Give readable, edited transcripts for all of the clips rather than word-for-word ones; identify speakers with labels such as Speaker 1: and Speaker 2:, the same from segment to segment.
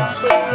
Speaker 1: So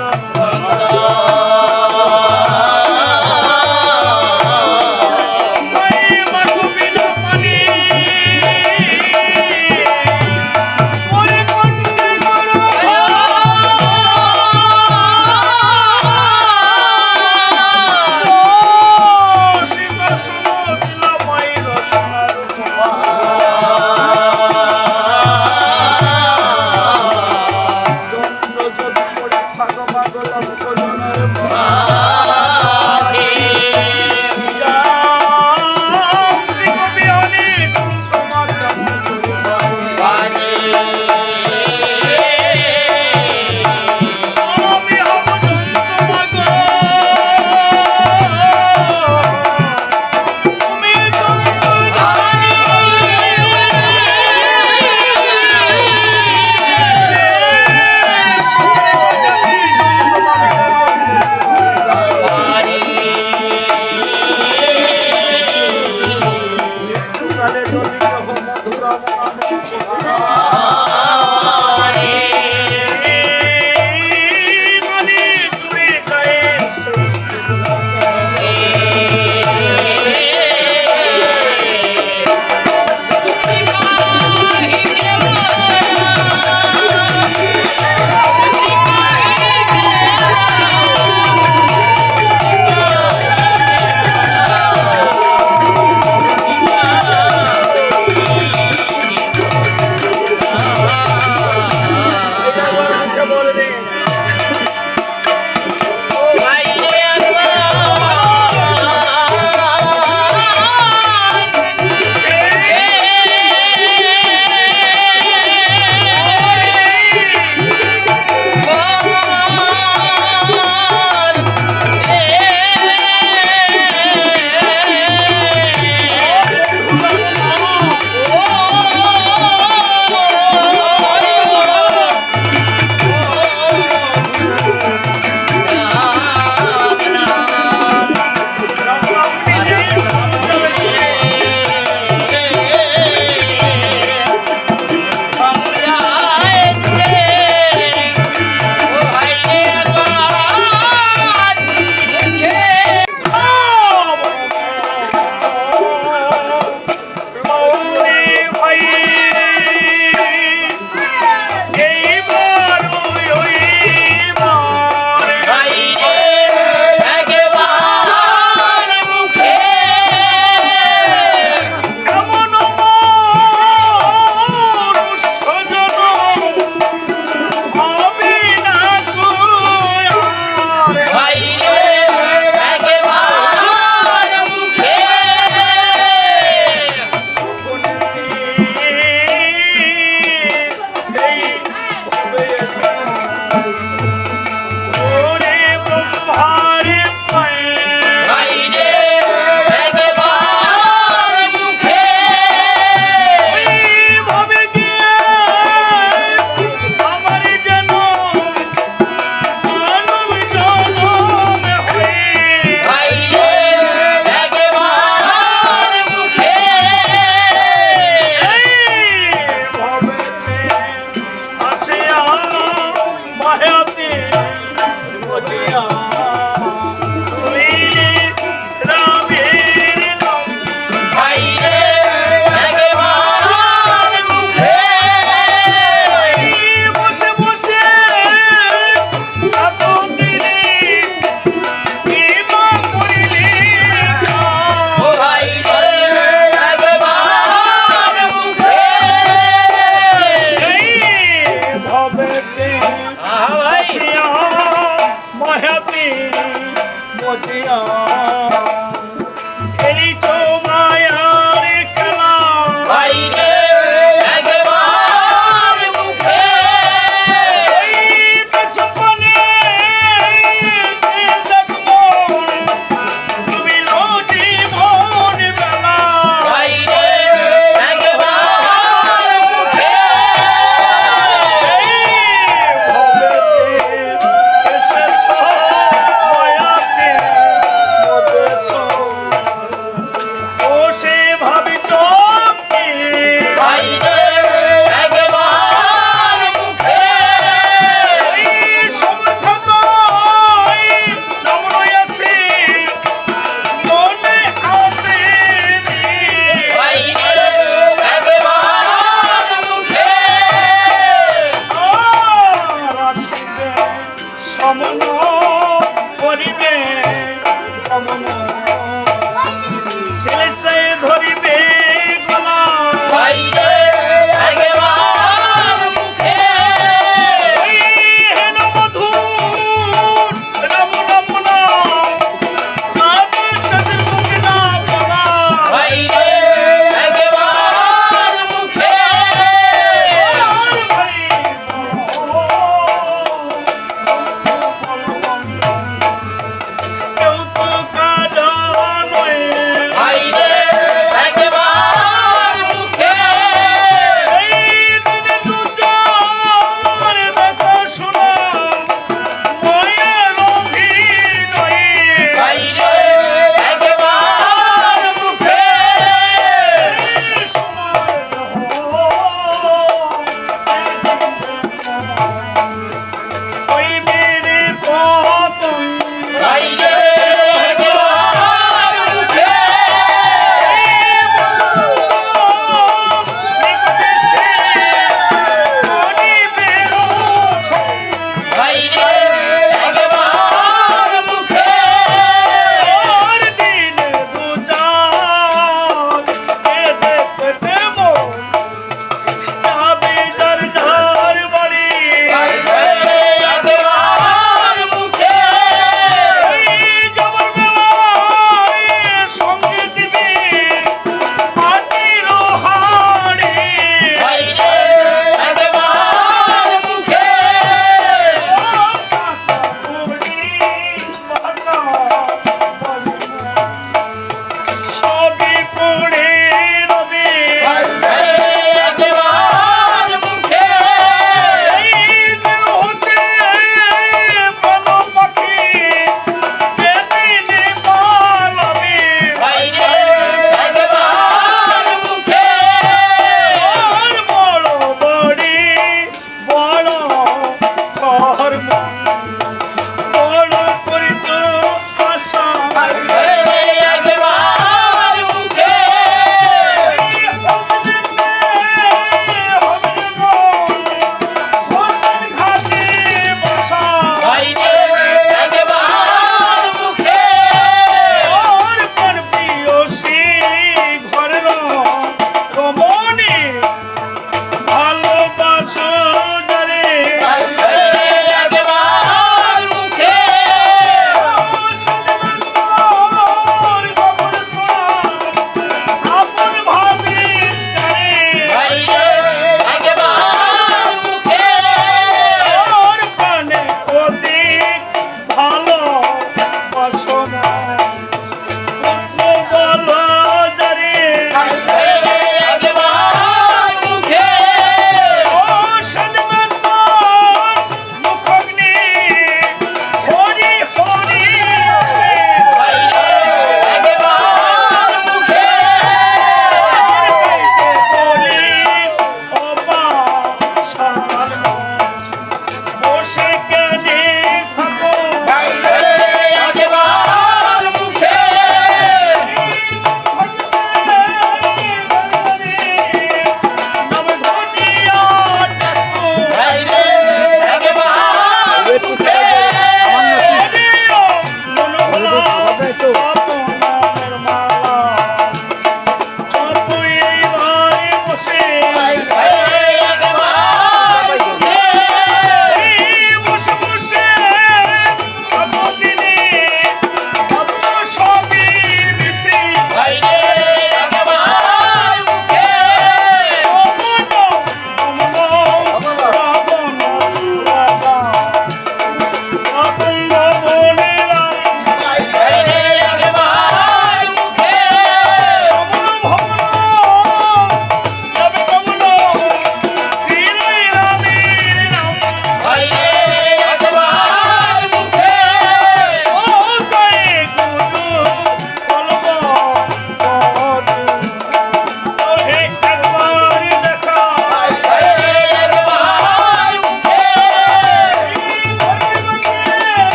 Speaker 1: গমন করিবে গমন ছেলে সে ধরিবে গলা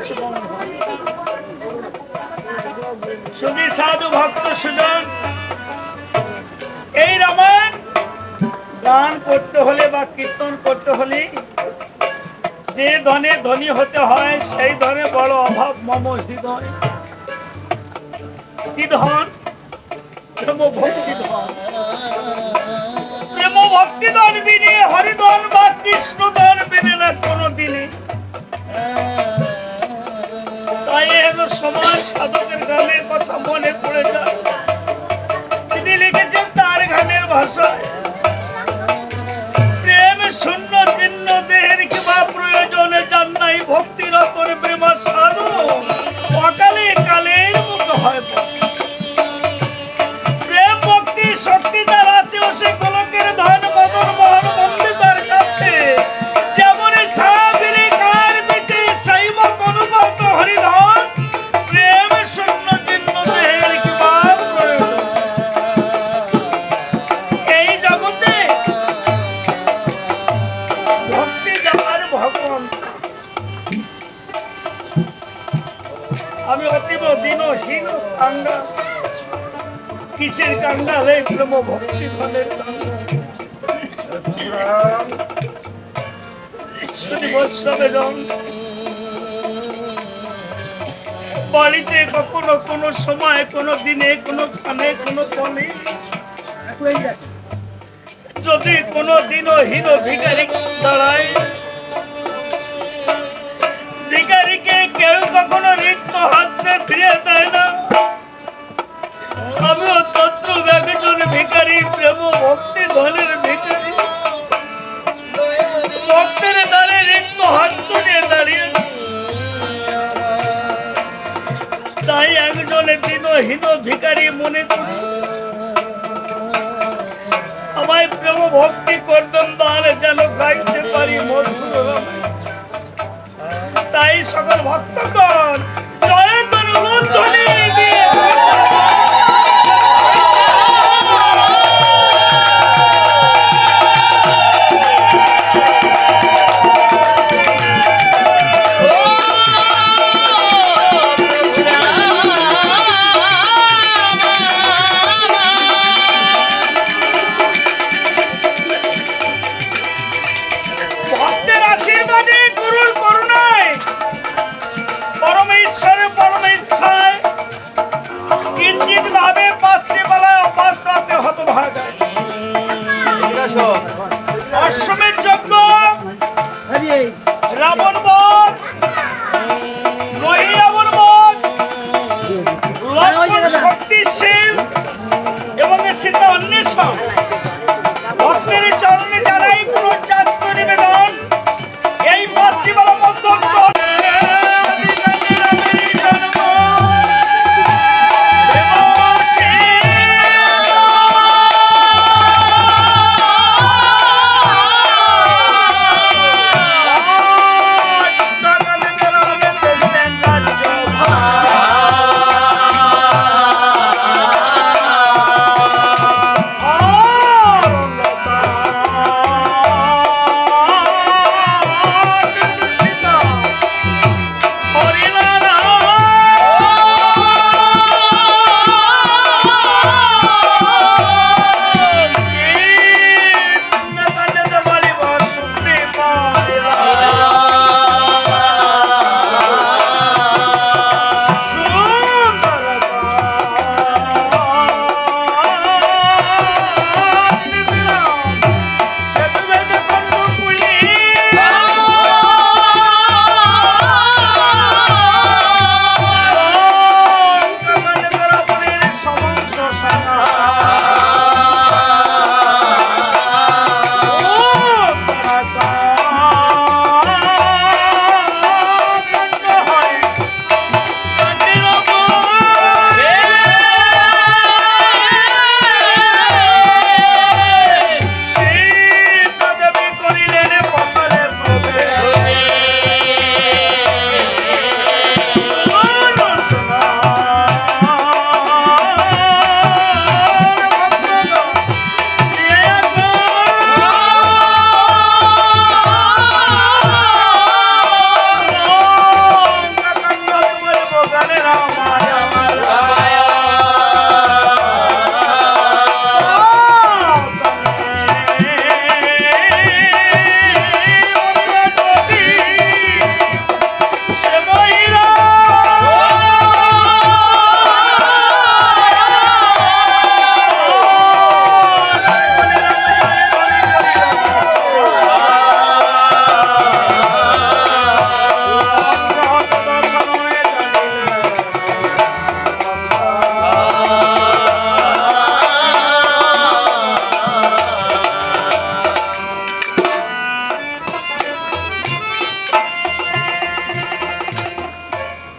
Speaker 1: শুভম। সুধী সাধু ভক্ত সুজন, এই রামায়ণ গান করতে হলে বা কীর্তন করতে হলে যে ধনে ধনী হতে হয় সেই ধনে বড় অভাব মম হৃদয়। কি ধন? প্রেম ভক্তি ধন। প্রেম ভক্তি ধন বিনে হরিধন বা কৃষ্ণ ধন বিনে না কোনো দিনে। তাই সমাজ সাধকের গানের কথা মনে পড়ে যায়। তিনি লিখেছেন তার গানের ভাষায়, প্রেম শূন্য চিহ্ন দেহের কিবা প্রয়োজনে যান নাই ভক্তির অপর প্রেম সাধু অকালে কালের মুখ হয়। প্রেম ভক্তি শক্তি তার আছে ও সে গোলকের ধন মদন মোহন মন্দির তার কাছে যেমন ছাবিরে কার বিচে শৈব অনুগত হরিধন প্রেম শূন্য চিহ্ন দেহের কিবা প্রয়োজন। এই জগতে ভক্তি যার ভগবান। আমি অতীব দিনহীন কাঙ্গা। কিসের কাঙ্গা রে? প্রেম ভক্তি ধনের কাঙ্গা। বাড়িতে কখনো কোনো সময় কোনো দিনে কোনো খানে কোনো পলে যদি কোনো দিনহীন ভিখারি দাঁড়ায়, ভিখারিকে কেউ কখনো রিক্ত হাসতে ফিরে দেয় না। আমিও তত্ত্ব একজন ভিখারি, প্রেম ভক্তি ধনের ভিখারি। ভক্তের দ্বারে রিক্ত হাত নিয়ে দাঁড়িয়ে, তাই একজনে দিনহীন ভিখারি মনে করি আমায় প্রেম ভক্তি করবেন তাহলে যেন গাইতে পারি মধুর রামায়ণ। তাই সকল ভক্তগণ জয় করুন ধ্বনি দিয়ে। ভক্তের আশীর্বাদে গুরুর করুণায় পরমেশ্বরের পরম ইচ্ছায় কিঞ্চিত ভাবে পাঁচটি বেলায় অপাস্তাতে হতভাগায় অশ্বমের যজ্ঞ, রাবণ বধ, রাবণ বধ, লক্ষ্মণ শক্তিশীল এবং সীতা অন্বেষণ ভক্তের চরণে জানাই প্রচাত্ত নিবেদন। এই পাঁচটি বেলা মধ্যস্থ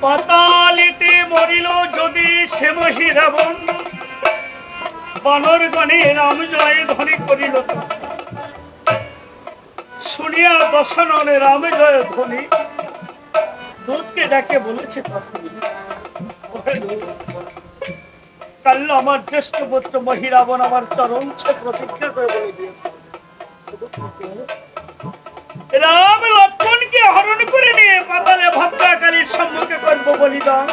Speaker 1: পাতালিতে মরিল যদি সে মহিরাবণ, বানর গণে রাম জয় ধ্বনি করিল। শুনিয়া দশাননে রাম জয় ধ্বনি দুধকে ডাকে বলেছে, কাল আমার জ্যেষ্ঠ পুত্র মহিরাবণ আমার চরণ প্রতিজ্ঞা করে বলে দিয়েছে, রাম লক্ষ্মণকে হরণ করে নিয়ে পাতালে ভদ্রাকালীর সম্মুখে করব বলিদান।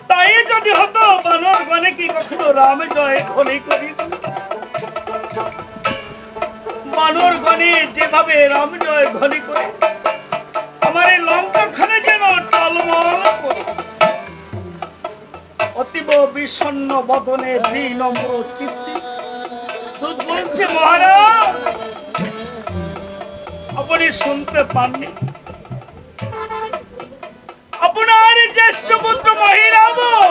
Speaker 1: তাই যদি হতো বানর গণে কি কখনো রাম জয় ধ্বনি করি। বানর গণে যেভাবে রাম জয় ধ্বনি করে আমার এই লঙ্কা খানে যেন টলমল করে। অতীব বিষণ্ণ বদনে বিনম্র চিত্তে দুধ বলছে, মহারাজ আপনি শুনতে পাননি, আপনার জ্যেষ্ঠ পুত্র মহিরাবণ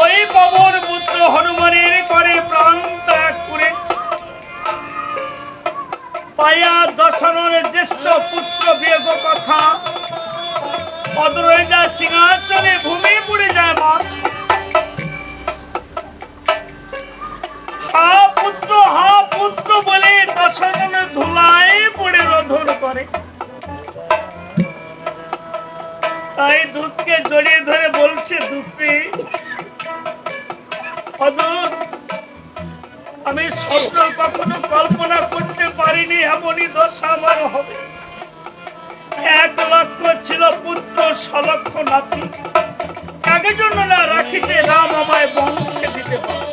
Speaker 1: ওই পবন পুত্র হনুমানের করে প্রাণ ত্যাগ করেছে। পায়া দশরথের জ্যেষ্ঠ পুত্র বিয়োগ কথা অদরজা সিংহাসনে ভূমি পড়ে যায়। মা হা পুত্র বলে দশজনের ধুলায় পড়ে রোধন করে। তাই দুধকে জড়িয়ে ধরে বলছে, দুধে আমি স্বপ্ন কখনো কল্পনা করতে পারিনি এমনই দশা আমার হবে। 1 লক্ষ ছিল পুত্র, 6 লক্ষ নাতি, একজন না রাখিতে রাম আমায় বংশে দিতে পারে।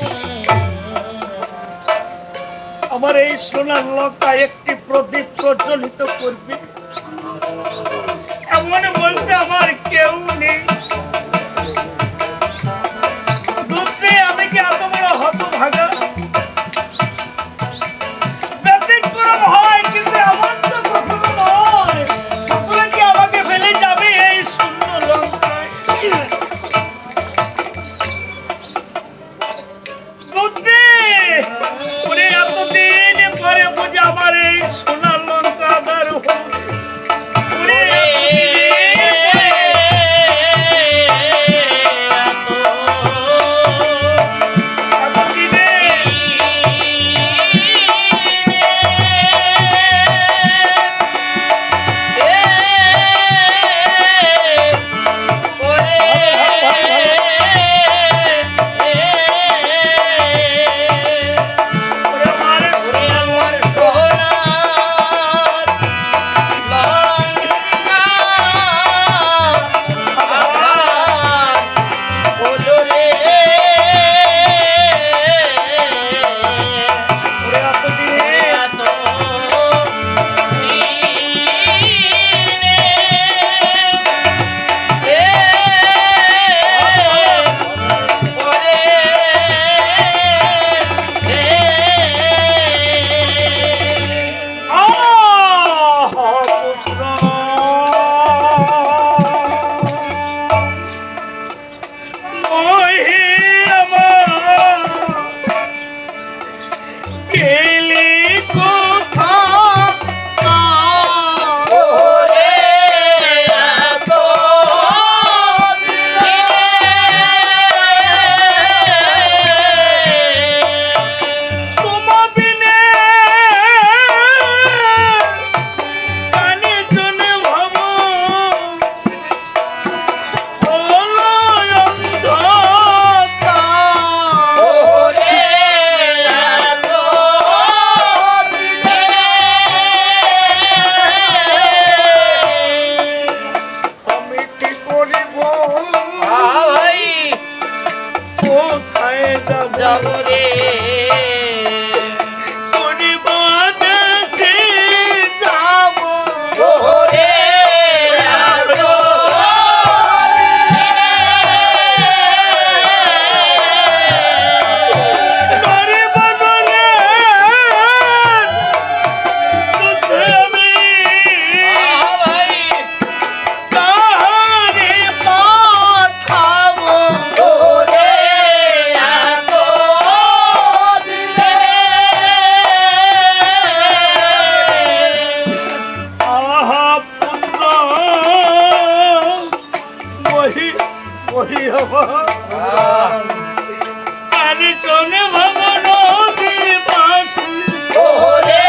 Speaker 1: আমার এই সোনার লঙ্কা একটি প্রদীপ প্রজ্বলিত করবে এমন বলতে আমার কেউ নেই। দুধে আমি কি এত বড় হতভাগা? ব্যতিক্রম হয় কিন্তু এমন তো কখনো নয়। সকলে কি আমাকে ফেলে যাবে এই শূন্য লঙ্কায়? দুধে ওরে এতদিন পরে বুঝে আমার এই সোনার লঙ্কা আবার বহি বহি হবা আরে চলে ভাবো নদী পাশে
Speaker 2: ওরে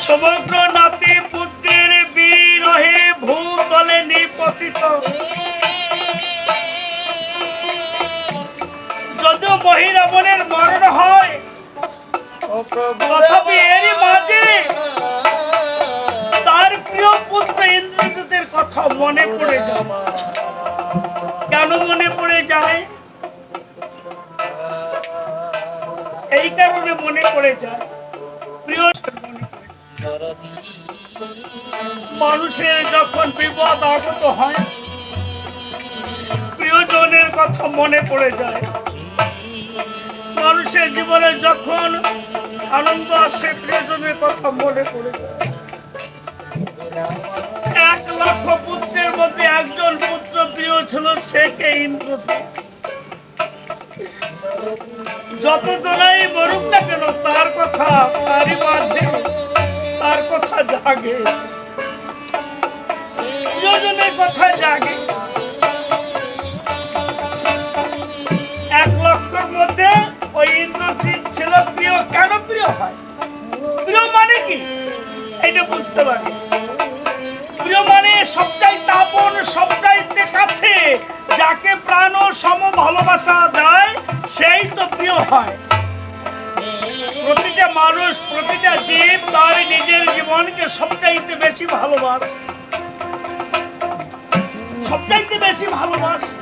Speaker 1: সমগ্র নাতি পুত্রের বিরহে ভূতলে নিপতিত। যদিও মহিরাবণের মরণ হয়, তথাপি এরই মাঝে কথা মনে পড়ে যায়। কেন মনে পড়ে যায়? এই কারণে মনে পড়ে যায়, প্রিয় মানুষের যখন বিপদ আগত হয়, প্রিয়জনের কথা মনে পড়ে যায়। মানুষের জীবনে যখন আনন্দ আসে, প্রিয়জনের কথা মনে পড়ে যায়। 1 লক্ষ পুত্রের মধ্যে একজন পুত্র প্রিয় ছিল, সে কে? ইন্দ্রজিৎ। যত দোলাই বলুক না কেন, তার কথা, তারই মাঝে তার কথা জাগে, প্রিয়জনের কথা জাগে। 1 লক্ষের মধ্যে ওই ইন্দ্রজিৎ ছিল প্রিয়। কেন প্রিয় হয়? প্রিয় মানে কি এটা বুঝতে পারি। প্রিয় মানে সবচাইতে আপন, সবচাইতে কাছে, যাকে প্রাণ সম ভালোবাসা দেয়, সেই তো প্রিয় হয়। প্রতিটা মানুষ, প্রতিটা জীব তার নিজের জীবনকে সবচাইতে বেশি ভালোবাসে, সবচাইতে বেশি ভালোবাসে।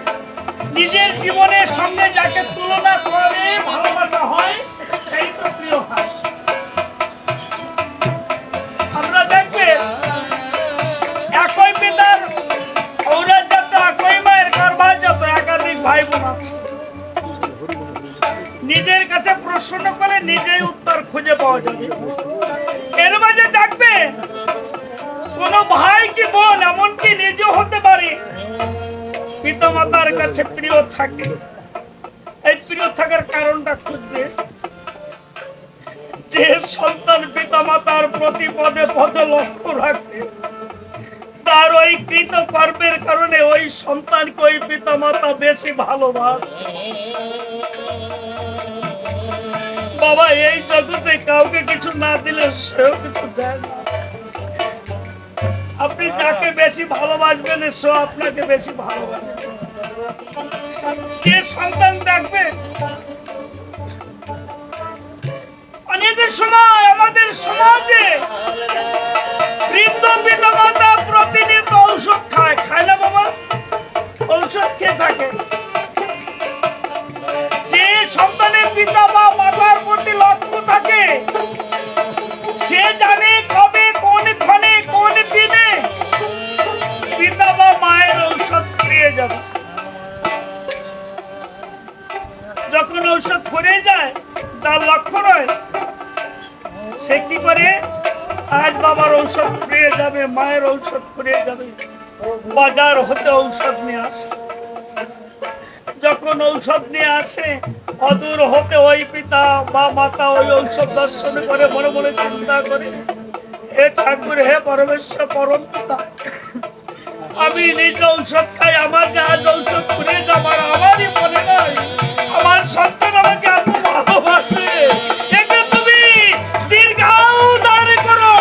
Speaker 1: নিজের জীবনের সঙ্গে যাকে তুলনা করে ভালোবাসা হয়, সেই তো প্রিয় হয়। আমরা দেখবে একই পিতার ঔরজাত, একই মায়ের গর্ভজাত একাধিক ভাই বোন আছে। নিজের কাছে প্রশ্ন করে নিজেই উত্তর খুঁজে পাওয়া যাবে। এর মাঝে দেখবে কোন ভাই কি বোন, এমনকি নিজেও হতে পারে, পিতা মাতার কাছে প্রিয় থাকে। এই প্রিয় থাকার কারণটা খুঁজবে। যে সন্তান পিতা মাতার প্রতি পদে পদে লক্ষ্য রাখে, তার ওই কৃত কর্মের কারণে ওই সন্তানকে ওই পিতা মাতা বেশি ভালোবাসে। বাবা এই জগতে কাউকে কিছু না দিলে সেও কিছু দেয় না। আপনি যাকে বেশি ভালোবাসবেন, সে আপনাকে বেশি ভালোবাসবে। যে সন্তান দেখবে অনেকের সময় আমাদের সমাজে বৃদ্ধ পিতা মাতা প্রতিনিয়ত ঔষধ খায়, খায় না বাবা? ঔষধ খেয়ে থাকে। যে সন্তানের পিতা বা মাতার প্রতি লক্ষ্য থাকে, সে জানে কবে, কোন ক্ষণে, কোন দিনে পিতা বা মায়ের ঔষধ ফুরিয়ে যাবে। যখন ঔষধ ফুরিয়ে যায়, তার লক্ষ্য নয়, সে কি করে? আজ বাবার ঔষধ ফুরিয়ে যাবে, মায়ের ঔষধ ফুরিয়ে যাবে, বাজার হতে ঔষধ নিয়ে আসে। যখন ঔষধ নিয়ে আসে, অদূর হতে ওই পিতা বা মাতা ওই ঔষধ দর্শন করে মনে মনে চিন্তা করে, হে ঠাকুর, হে পরমেশ্বর, পরম পিতা, আমি নিজে ঔষধ খাই, আমার যে আজ ঔষধ ফুরিয়ে যাবার আমারই মনে নয়। আমার সন্তান আমাকে এত ভালোবাসে, একে তুমি দীর্ঘায়ু দান করো।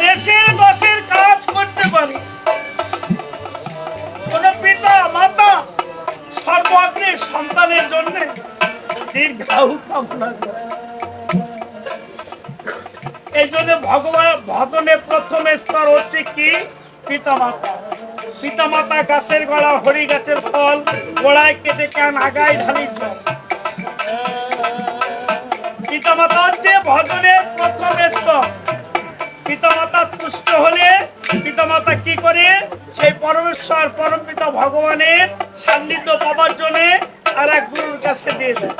Speaker 1: দেশের দশের কাজ করতে পারি। কোন পিতা মাতা সর্বাগ্রে সন্তানের জন্য দীর্ঘায়ু কামনা করে। এই জন্য ভগবান ভজনের প্রথম স্তর হচ্ছে কি? পিতা মাতা। পিতা মাতা গাছের গোড়া, হরি গাছের ফল, গোড়ায় কেটে কান, আগায় ঢালির জল। পিতা মাতা হচ্ছে ভজনের প্রথম স্তর। পিতা মাতা তুষ্ট হলে পিতা মাতা কি করে? সেই পরমেশ্বর পরম পিতা ভগবানের সান্নিধ্য পাবার জন্য আর এক গুরুর কাছে দিয়ে দেয়।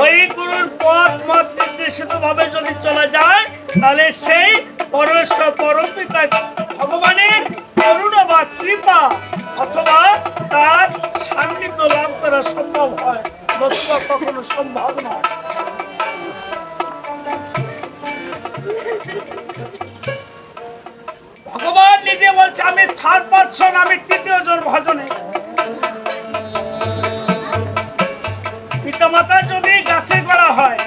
Speaker 1: ওই গুরুর পথ মত নির্দেশিত ভাবে যদি চলে যায়, তাহলে সেই পরমেশ্বর পরম পিতা ভগবানের করুণা বা কৃপা অথবা তার সান্নিধ্য লাভ করা সম্ভব হয়, নতুবা কখনো সম্ভব নয়। ভগবান নিজে বলছে, আমি থার্ড পারসন, আমি তৃতীয় জন ভজনে। পিতামাতা যদি গাছের গোড়া হয়,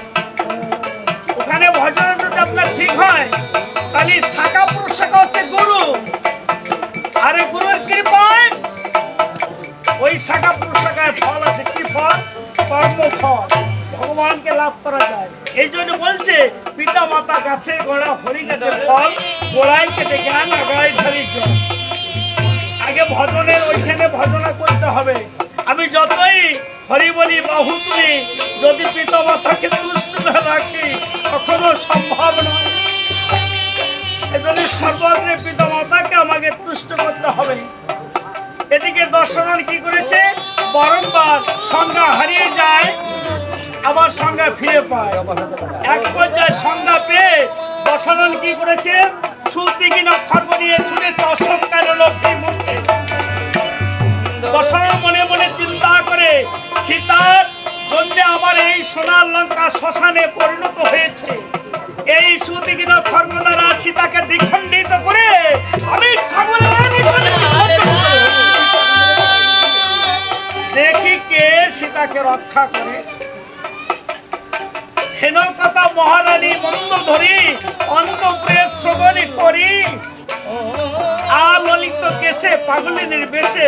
Speaker 1: ওখানে ভজনে যদি আপনার ঠিক হয়, তাহলে শাখা প্রশাখা হচ্ছে গুরু। করা যায়। এই জন্য বলছে পিতা মাতা গাছে গোড়া হরি গাছে ফল, গোড়ায় কেটে জ্ঞান আগায় ধরি জল। আগে ভজনের ওইখানে ভজনা করতে হবে। আমি যতই হরি বলি বাহু তুলি, যদি পিতা মাতাকে তুষ্ট না রাখি কখনো সম্ভব নয়। এজন্য সর্বত্রে পিতা মাতাকে আমাকে তুষ্ট করতে হবে। এদিকে দর্শন কি করেছে, বারংবার সংজ্ঞা হারিয়ে যায়, আবার সংজ্ঞা ফিরে পায়। এক পর্যায়ে সংজ্ঞা পেয়ে দর্শন কি করেছে, সুতিহীন খর্ব নিয়ে ছুটেছে অশোকের লক্ষ্মী মুখে। দর্শন মনে মনে চিন্তা করে, সীতার জন্য আমার এই সোনার লঙ্কা শ্মশানে পরিণত হয়েছে। এই সুতিহীন খর্ব দ্বারা সীতাকে দ্বিখণ্ডিত করে আমি সাগরের নিকটে বিসর্জন করব। দেখি কে সীতাকে রক্ষা করে। হেন কথা মহারানী মন্দ ধরি অন্তঃপুরে শ্রবণী করি। আললিত কেশে পাগলিনীর বেশে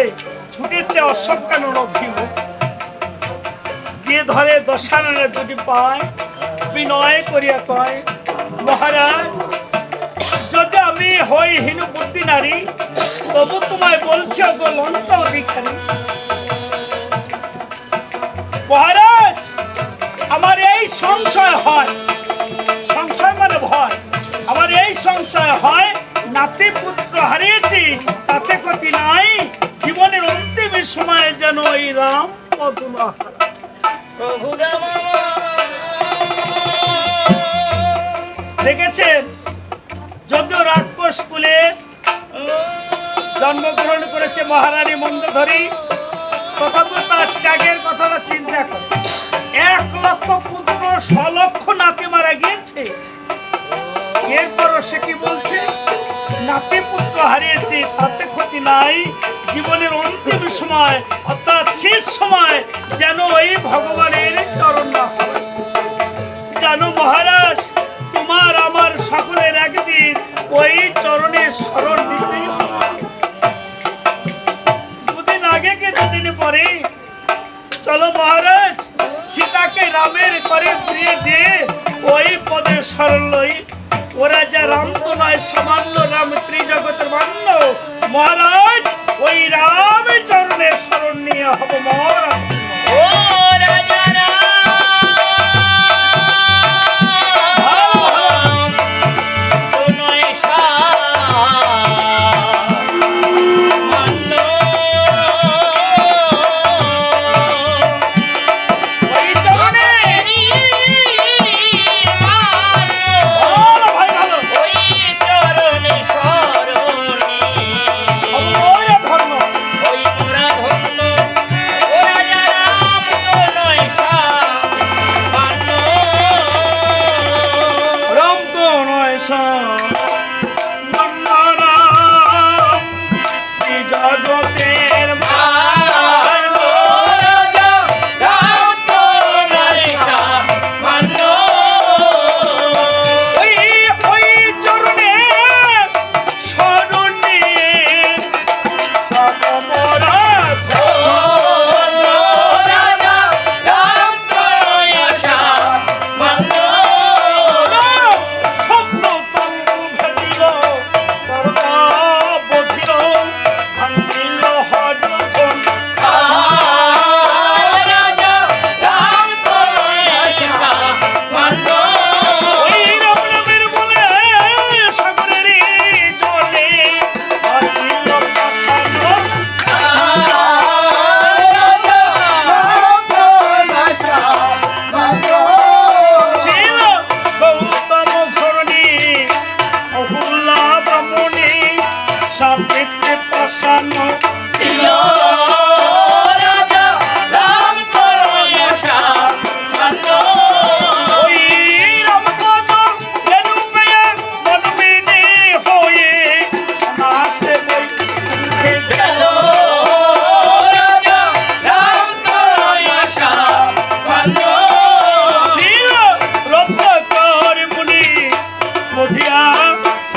Speaker 1: ছুটেছে অশোকানন ভীম। গিয়ে ধরে দশাননের দুটি পায়, বিনয় করিয়া কয়, মহারাজ যদি আমি হই হীন বুদ্ধি নারী, তবু তোমায় বলছি ওগো লঙ্কা অধিকারী। মহারাজ আমার এই সংশয় হয়, সংশয় মানে ভয়, আমার এই সংশয় হয় নাতি পুত্র হারিয়েছি তাতে ক্ষতি নাই, জীবনের অন্তিম সময়ে যেন এই রাম পদ না দেখেছেন। যদিও রাক্ষস কুলে জন্মগ্রহণ করেছে মহারানী মন্দোদরী, তথাপি তার ত্যাগের কথাটা চিন্তা করে। 1 লক্ষ পুত্র 100 লক্ষ নাতি মারা গিয়েছে, এরপরও সে কি বলছে, নাতি পুত্র হারিয়েছে তাতে ক্ষতি নাই, জীবনের অন্তিম সময় অর্থাৎ শেষ সময় যেন ওই ভগবানের চরণ না হয়। জানো মহারাজ, তোমার আমার সকলের একদিন ওই চরণে স্মরণ দিতে, দুদিন আগে কে দুদিন পরে। চলো মহারাজ, সীতাকে রামের করে ফিরিয়ে দিয়ে ওই পদে স্মরণ লই। ওরা যা রাম তো নয়, সামান্য রাম ত্রিজগতের মান্য। মহারাজ ওই রাম চরণে স্মরণ নিয়ে হব মহারাজ। ও রাজা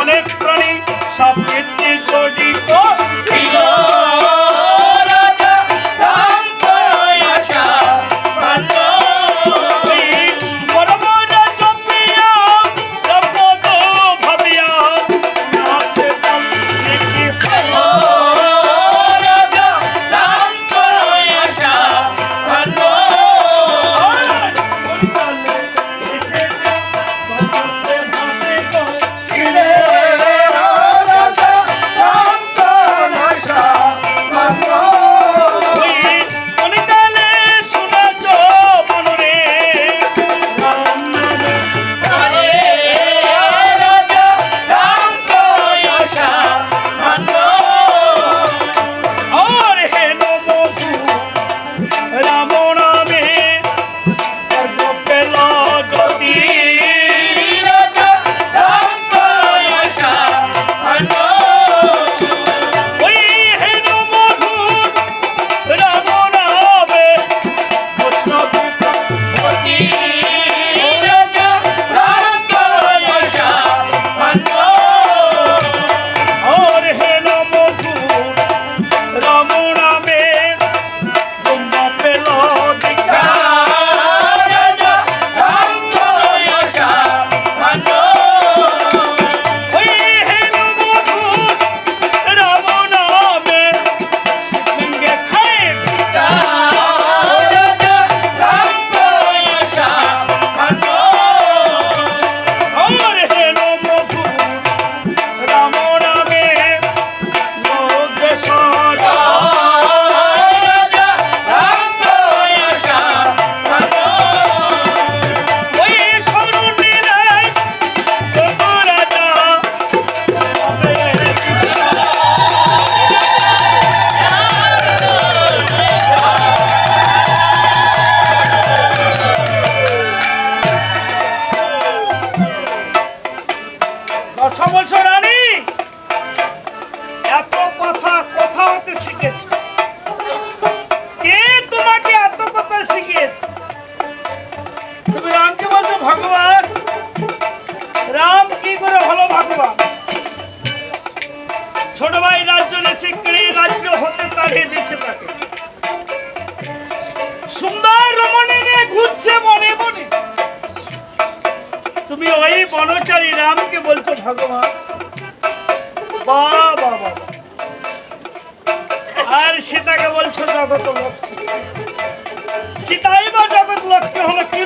Speaker 1: অনেক প্রাণী সব জড়িত ছিল। কথা বলছো রানী? এত কথা কোথা হতে শিখেছ? কে তোমাকে এত কথা শিখিয়েছে? তুমি রামকে বলছো ভগবান। রাম কি করে হলো ভগবান? ছোট ভাই রাজ্য নিয়েছে, কেড়ে রাজ্য হতে তাড়িয়ে দিয়েছে তাকে। সুন্দর রমণী নিয়ে ঘুরছে মনে মনে। তুমি ওই বনচারী রামকে বলছো ভগবান। বাবা বাবা। আর সীতাকে বলছো জগৎ লক্ষ্মী। সীতাই বা জগৎ লক্ষ্মী হলো কি